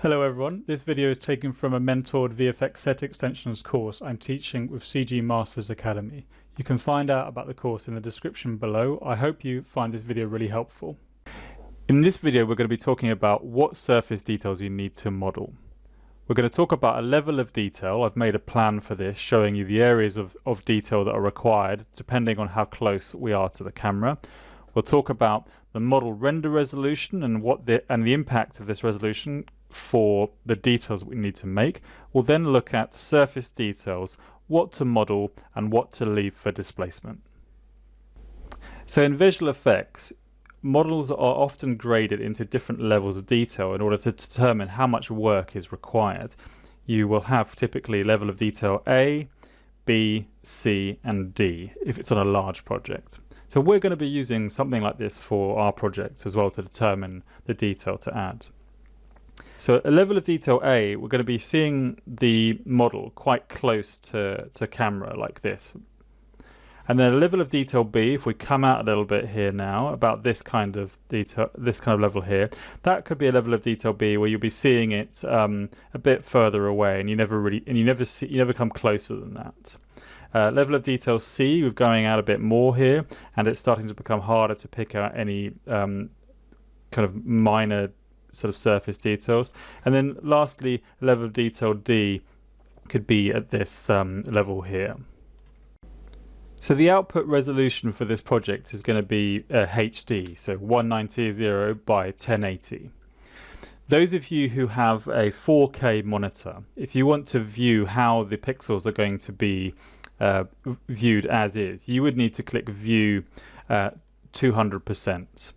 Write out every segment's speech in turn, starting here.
Hello everyone, this video is taken from a mentored VFX set extensions course I'm teaching with CG Masters Academy. You can find out about the course in the description below. I hope you find this video really helpful. In this video we're going to be talking about what surface details you need to model. We're going to talk about a level of detail. I've made a plan for this showing you the areas of detail that are required depending on how close we are to the camera. We'll talk about the model render resolution and the impact of this resolution for the details we need to make. We'll then look at surface details, what to model and what to leave for displacement. So in visual effects, models are often graded into different levels of detail in order to determine how much work is required. You will have typically level of detail A, B, C and D if it's on a large project. So we're going to be using something like this for our project as well to determine the detail to add. So at a level of detail A, we're going to be seeing the model quite close to camera like this. And then a level of detail B, if we come out a little bit here now, about this kind of detail, this kind of level here, that could be a level of detail B where you'll be seeing it a bit further away, and you never come closer than that. Level of detail C, we're going out a bit more here, and it's starting to become harder to pick out any kind of minor sort of surface details. And then lastly, level of detail D could be at this level here. So the output resolution for this project is going to be HD, so 1920 by 1080. Those of you who have a 4K monitor, if you want to view how the pixels are going to be viewed as is, you would need to click view 200%.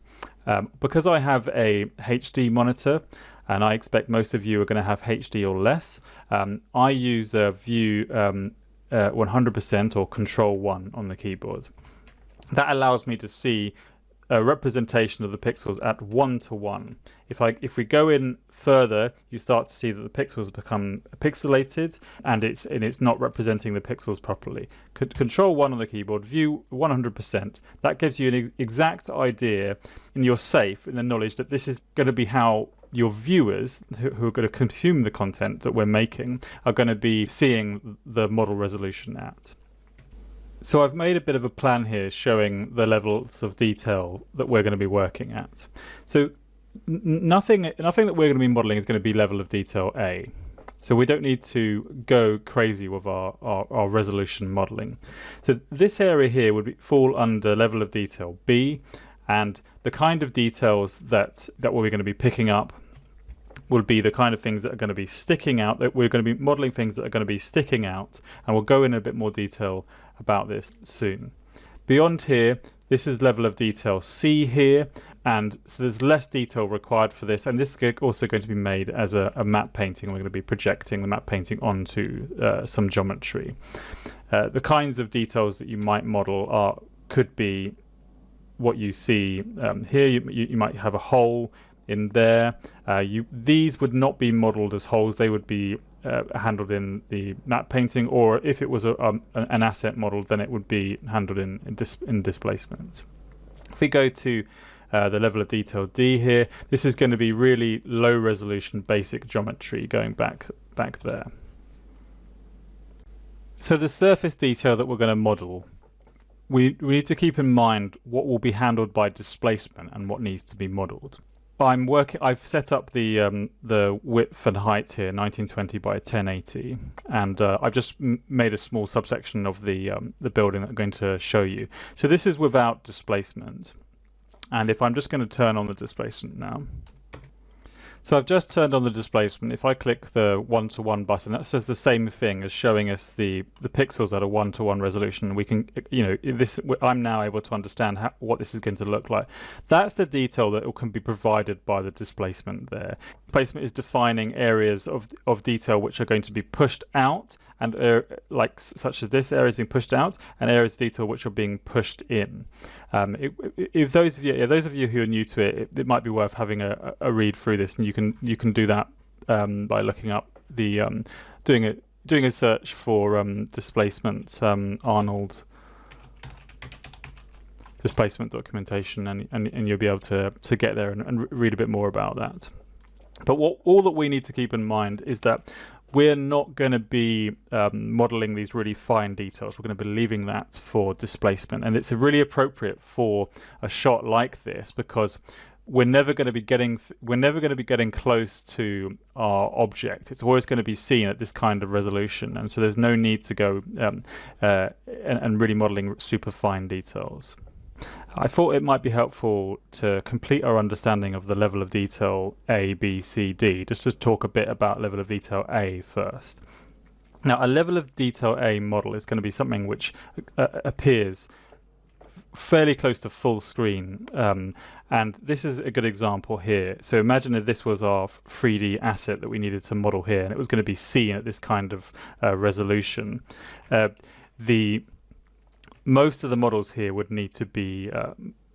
Because I have a HD monitor, and I expect most of you are going to have HD or less, I use view 100% or Control 1 on the keyboard. That allows me to see a representation of the pixels at 1:1. If we go in further, you start to see that the pixels become pixelated and it's not representing the pixels properly. Control 1 on the keyboard, view 100%. That gives you an exact idea, and you're safe in the knowledge that this is going to be how your viewers who are going to consume the content that we're making are going to be seeing the model resolution at. So I've made a bit of a plan here showing the levels of detail that we're going to be working at. So nothing that we're going to be modeling is going to be level of detail A. So we don't need to go crazy with our resolution modeling. So this area here would fall under level of detail B, and the kind of details that we're going to be picking up will be the kind of things that are going to be sticking out, that we're going to be modeling things that are going to be sticking out, and we'll go in a bit more detail about this soon. Beyond here, this is level of detail C here, and so there's less detail required for this, and this is also going to be made as a matte painting. We're going to be projecting the matte painting onto some geometry. The kinds of details that you might model could be what you see here. You might have a hole in there. These would not be modeled as holes, they would be handled in the matte painting, or if it was an asset model, then it would be handled in displacement. If we go to the level of detail D here, this is going to be really low resolution basic geometry going back there. So the surface detail that we're going to model, we need to keep in mind what will be handled by displacement and what needs to be modeled. I've set up the width and height here, 1920 by 1080, and I've just made a small subsection of the building that I'm going to show you. So this is without displacement, and if I'm just going to turn on the displacement now. So I've just turned on the displacement. If I click the 1:1 button, that says the same thing as showing us the pixels at a 1:1 resolution. We can, I'm now able to understand what this is going to look like. That's the detail that can be provided by the displacement there. Displacement is defining areas of detail which are going to be pushed out, and such as this area is being pushed out, and areas of detail which are being pushed in. If those of you who are new to it, it might be worth having a read through this, and you can do that by looking up the doing a search for displacement, Arnold displacement documentation, and you'll be able to get there and read a bit more about that. But all that we need to keep in mind is that we're not going to be modeling these really fine details. We're going to be leaving that for displacement, and it's really appropriate for a shot like this because we're never going to be getting close to our object. It's always going to be seen at this kind of resolution, and so there's no need to go and really modeling super fine details. I thought it might be helpful to complete our understanding of the level of detail A, B, C, D, just to talk a bit about level of detail A first. Now, a level of detail A model is going to be something which appears fairly close to full screen, and this is a good example here. So imagine if this was our 3D asset that we needed to model here, and it was going to be seen at this kind of resolution. Most of the models here would need to be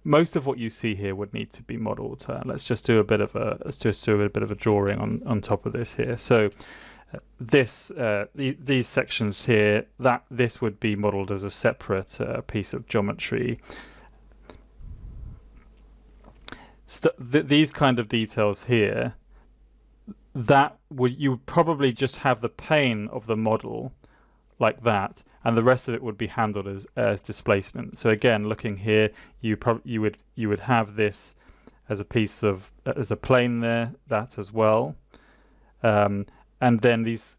most of what you see here would need to be modeled. Let's just do a bit of a drawing on top of this here. So these sections here, this would be modeled as a separate piece of geometry. These kind of details here, you would probably just have the plane of the model like that, and the rest of it would be handled as displacement. So again, looking here, you would have this as a piece of as a plane there, that as well, and then these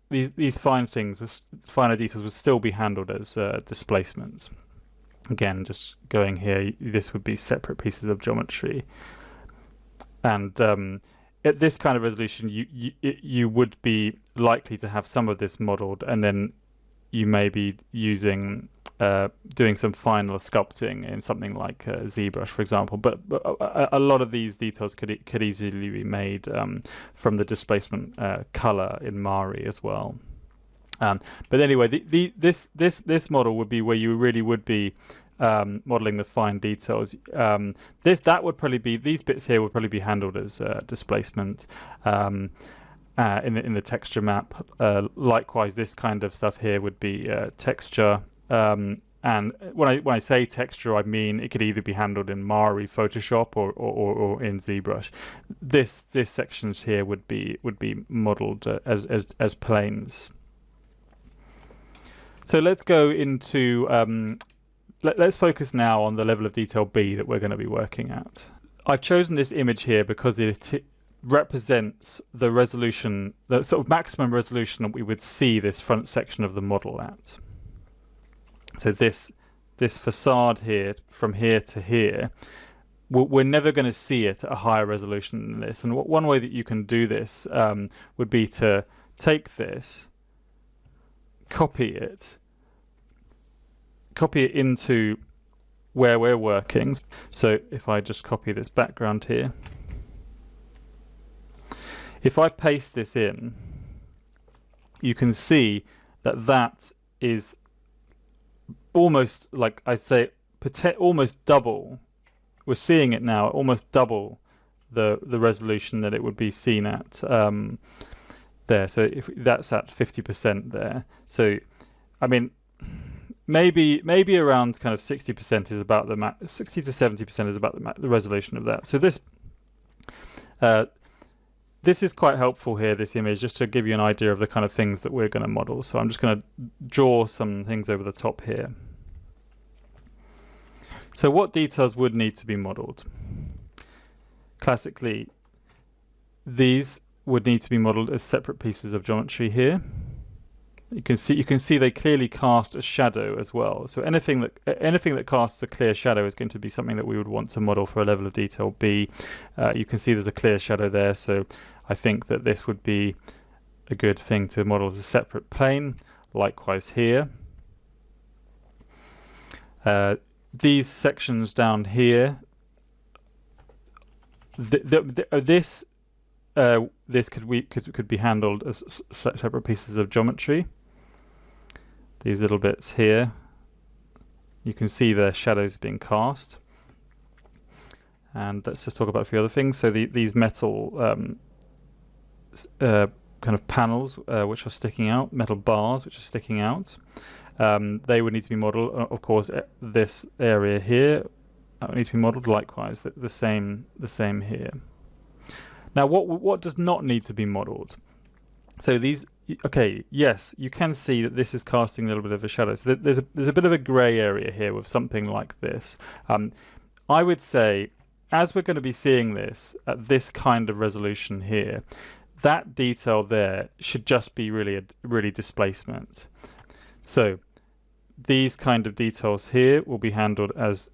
finer details would still be handled as displacement. Again, just going here, this would be separate pieces of geometry, and at this kind of resolution, you would be likely to have some of this modeled, and then you may be using doing some final sculpting in something like ZBrush, for example. But a lot of these details could easily be made from the displacement color in Mari as well. But anyway, this model would be where you really would be modeling the fine details. These bits here would probably be handled as displacement. In the texture map. Likewise, this kind of stuff here would be texture. And when I say texture, I mean it could either be handled in Mari, Photoshop, or in ZBrush. This sections here would be modeled as planes. So let's go into let's focus now on the level of detail B that we're going to be working at. I've chosen this image here because it represents the resolution, the sort of maximum resolution that we would see this front section of the model at. So this facade here, from here to here, we're never going to see it at a higher resolution than this. And one way that you can do this would be to take this, copy it into where we're working. So if I just copy this background here, if I paste this in, you can see that is almost, like I say, almost double. We're seeing it now, almost double the resolution that it would be seen at there. So if that's at 50% there. So, I mean, maybe around kind of 60% is about the 60 to 70% is about the resolution of that. So this is quite helpful here, this image, just to give you an idea of the kind of things that we're going to model. So I'm just going to draw some things over the top here. So what details would need to be modeled? Classically, these would need to be modeled as separate pieces of geometry here. You can see they clearly cast a shadow as well. So anything that casts a clear shadow is going to be something that we would want to model for a level of detail B. You can see there's a clear shadow there, so I think that this would be a good thing to model as a separate plane. Likewise here. These sections down here, this could be handled as separate pieces of geometry. These little bits here, you can see their shadows being cast. And let's just talk about a few other things. So these metal kind of panels which are sticking out, metal bars which are sticking out, they would need to be modeled. Of course, this area here that would need to be modeled. Likewise, the same here. Now, what does not need to be modeled? So these, okay, yes, you can see that this is casting a little bit of a shadow. So there's a bit of a grey area here with something like this. I would say, as we're going to be seeing this at this kind of resolution here, that detail there should just be really displacement. So these kind of details here will be handled as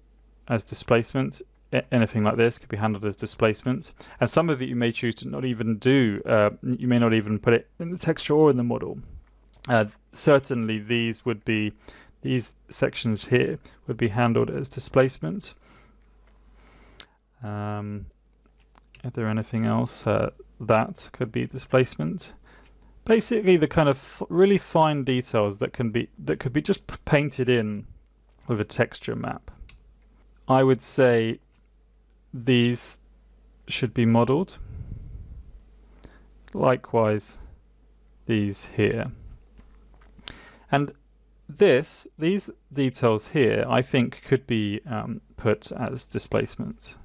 displacement. Anything like this could be handled as displacement, and some of it you may choose to not even do. You may not even put it in the texture or in the model. Certainly these sections here would be handled as displacement. Is there anything else that could be displacement? Basically the kind of really fine details that could be just painted in with a texture map. I would say these should be modeled. Likewise, these here. And these details here, I think, could be put as displacement.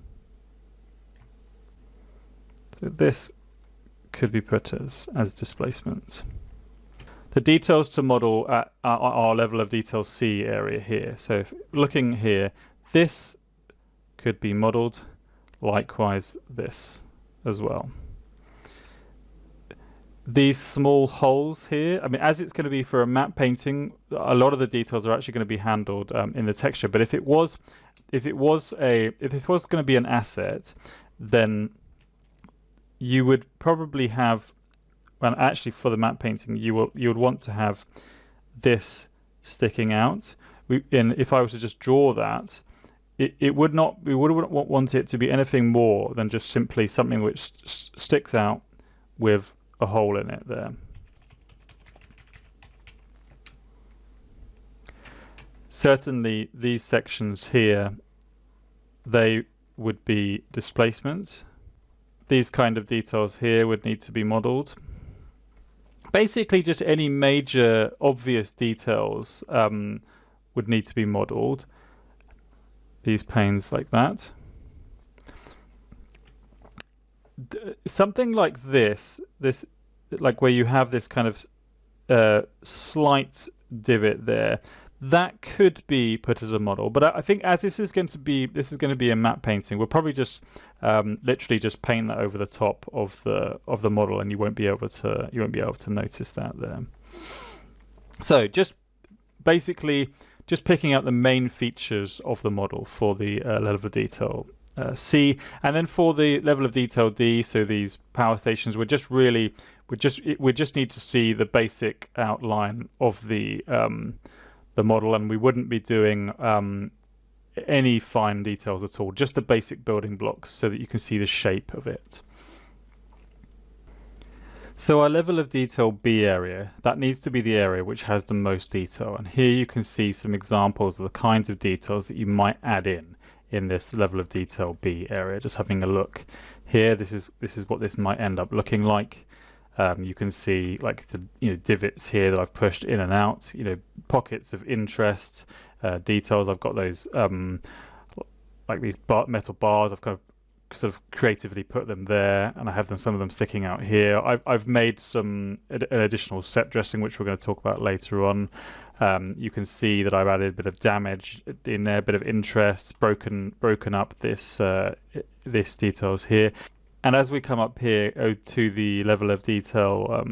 So this could be put as displacement. The details to model at our level of detail C area here. So if looking here, this could be modeled. Likewise, this as well. These small holes here, I mean, as it's going to be for a matte painting, a lot of the details are actually going to be handled in the texture. But if it was going to be an asset, then you would probably have, well, actually for the matte painting, you would want to have this sticking out. If I was to just draw that, we wouldn't want it to be anything more than just simply something which sticks out with a hole in it there. Certainly these sections here, they would be displacement. These kind of details here would need to be modeled. Basically just any major obvious details would need to be modeled. These panes like that. Something like this like where you have this kind of slight divot there, that could be put as a model. But I think as this is going to be a matte painting, we'll probably just literally just paint that over the top of the model, and you won't be able to notice that there. So just basically just picking up the main features of the model for the level of detail C, and then for the level of detail D, so these power stations, we just need to see the basic outline of the model, and we wouldn't be doing any fine details at all, just the basic building blocks so that you can see the shape of it. So our level of detail B area, that needs to be the area which has the most detail, and here you can see some examples of the kinds of details that you might add in this level of detail B area. Just having a look here, this is what this might end up looking like. You can see like the divots here that I've pushed in and out, pockets of interest, details. I've got those like these metal bars. I've kind of sort of creatively put them there, and I have some of them sticking out here. I've made an additional set dressing, which we're going to talk about later on. You can see that I've added a bit of damage in there, a bit of interest, broken up this details here. And as we come up here to the level of detail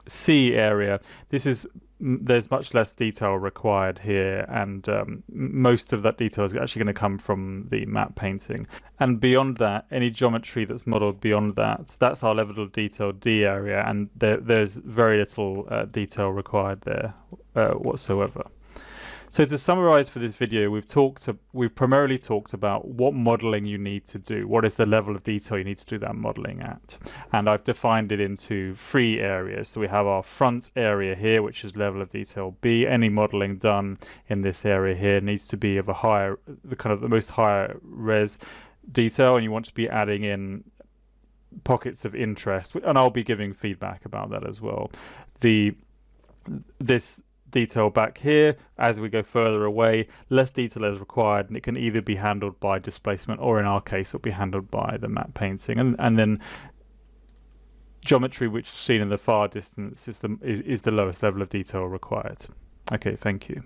C area, there's much less detail required here, and most of that detail is actually going to come from the matte painting. And beyond that, any geometry that's modeled beyond that's our level of detail D area, and there's very little detail required there whatsoever. So to summarize for this video, we've primarily talked about what modeling you need to do, what is the level of detail you need to do that modeling at. And I've defined it into 3 areas. So we have our front area here, which is level of detail B. Any modeling done in this area here needs to be of the most higher res detail, and you want to be adding in pockets of interest, and I'll be giving feedback about that as well. This detail back here, as we go further away, less detail is required, and it can either be handled by displacement, or in our case it'll be handled by the matte painting. And then geometry which is seen in the far distance is the lowest level of detail required. Okay, thank you.